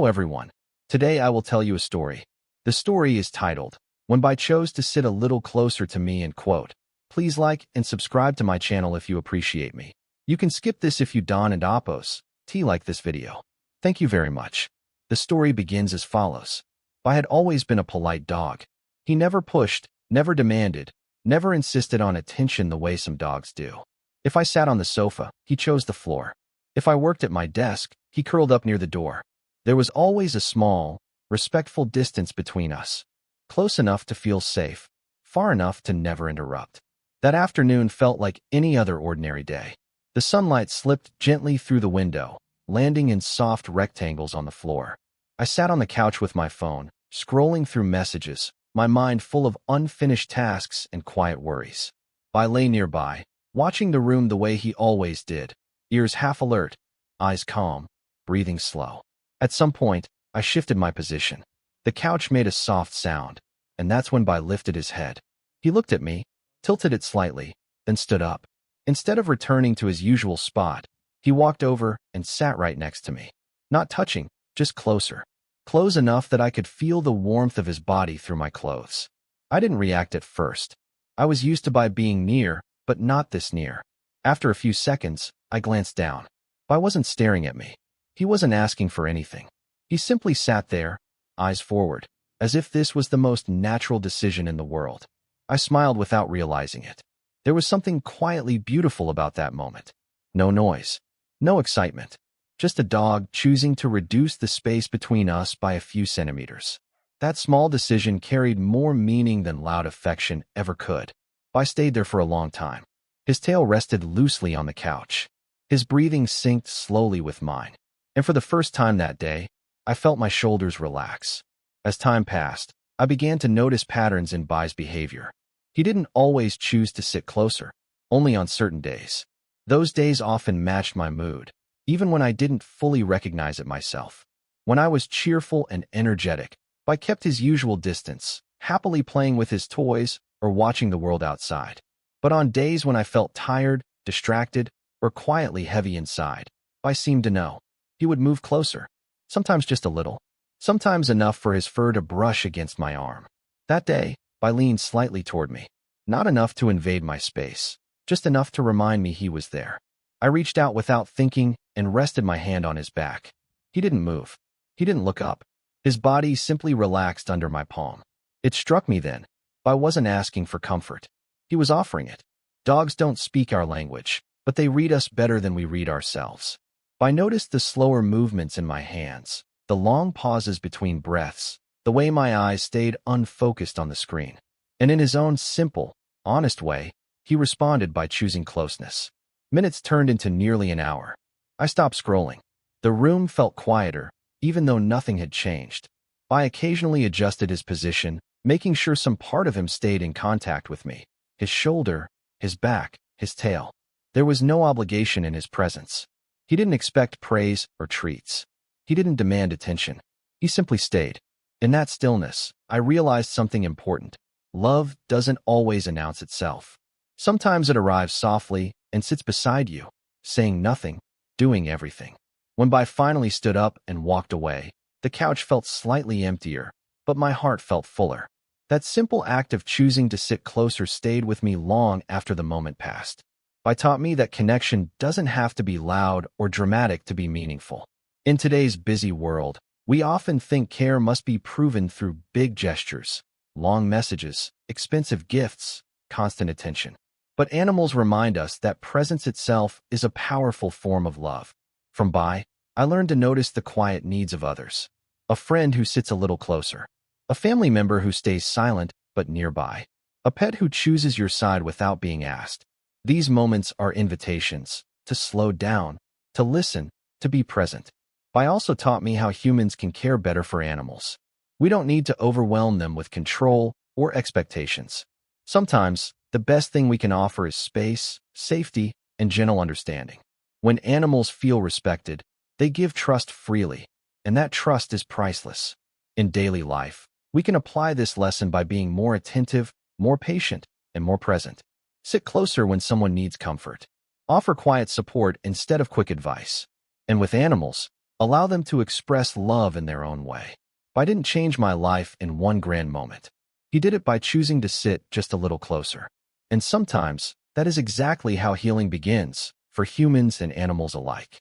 Hello everyone. Today I will tell you a story. The story is titled, When I Chose to Sit a Little Closer to Me and quote. Please like and subscribe to my channel if you appreciate me. You can skip this if you don't and oppose. Like this video. Thank you very much. The story begins as follows. I had always been a polite dog. He never pushed, never demanded, never insisted on attention the way some dogs do. If I sat on the sofa, he chose the floor. If I worked at my desk, he curled up near the door. There was always a small, respectful distance between us. Close enough to feel safe, far enough to never interrupt. That afternoon felt like any other ordinary day. The sunlight slipped gently through the window, landing in soft rectangles on the floor. I sat on the couch with my phone, scrolling through messages, my mind full of unfinished tasks and quiet worries. I lay nearby, watching the room the way he always did, ears half alert, eyes calm, breathing slow. At some point, I shifted my position. The couch made a soft sound, and that's when Bai lifted his head. He looked at me, tilted it slightly, then stood up. Instead of returning to his usual spot, he walked over and sat right next to me. Not touching, just closer. Close enough that I could feel the warmth of his body through my clothes. I didn't react at first. I was used to Bai being near, but not this near. After a few seconds, I glanced down. Bai wasn't staring at me. He wasn't asking for anything. He simply sat there, eyes forward, as if this was the most natural decision in the world. I smiled without realizing it. There was something quietly beautiful about that moment. No noise, no excitement, just a dog choosing to reduce the space between us by a few centimeters. That small decision carried more meaning than loud affection ever could. I stayed there for a long time. His tail rested loosely on the couch. His breathing synced slowly with mine. And for the first time that day, I felt my shoulders relax. As time passed, I began to notice patterns in Bai's behavior. He didn't always choose to sit closer, only on certain days. Those days often matched my mood, even when I didn't fully recognize it myself. When I was cheerful and energetic, Bai kept his usual distance, happily playing with his toys or watching the world outside. But on days when I felt tired, distracted, or quietly heavy inside, Bai seemed to know. He would move closer, sometimes just a little, sometimes enough for his fur to brush against my arm. That day, Bai leaned slightly toward me, not enough to invade my space, just enough to remind me he was there. I reached out without thinking and rested my hand on his back. He didn't move. He didn't look up. His body simply relaxed under my palm. It struck me then. Bai wasn't asking for comfort. He was offering it. Dogs don't speak our language, but they read us better than we read ourselves. Bai noticed the slower movements in my hands, the long pauses between breaths, the way my eyes stayed unfocused on the screen. And in his own simple, honest way, he responded by choosing closeness. Minutes turned into nearly an hour. I stopped scrolling. The room felt quieter, even though nothing had changed. Bai occasionally adjusted his position, making sure some part of him stayed in contact with me. His shoulder, his back, his tail. There was no obligation in his presence. He didn't expect praise or treats. He didn't demand attention. He simply stayed. In that stillness, I realized something important. Love doesn't always announce itself. Sometimes it arrives softly and sits beside you, saying nothing, doing everything. When Bai finally stood up and walked away, the couch felt slightly emptier, but my heart felt fuller. That simple act of choosing to sit closer stayed with me long after the moment passed. Bai taught me that connection doesn't have to be loud or dramatic to be meaningful. In today's busy world, we often think care must be proven through big gestures, long messages, expensive gifts, constant attention. But animals remind us that presence itself is a powerful form of love. From Bai, I learned to notice the quiet needs of others. A friend who sits a little closer. A family member who stays silent but nearby. A pet who chooses your side without being asked. These moments are invitations to slow down, to listen, to be present. Bai also taught me how humans can care better for animals. We don't need to overwhelm them with control or expectations. Sometimes, the best thing we can offer is space, safety, and gentle understanding. When animals feel respected, they give trust freely, and that trust is priceless. In daily life, we can apply this lesson by being more attentive, more patient, and more present. Sit closer when someone needs comfort. Offer quiet support instead of quick advice. And with animals, Allow them to express love in their own way. I didn't change my life in one grand moment. He did it by choosing to sit just a little closer. And sometimes, that is exactly how healing begins, for humans and animals alike.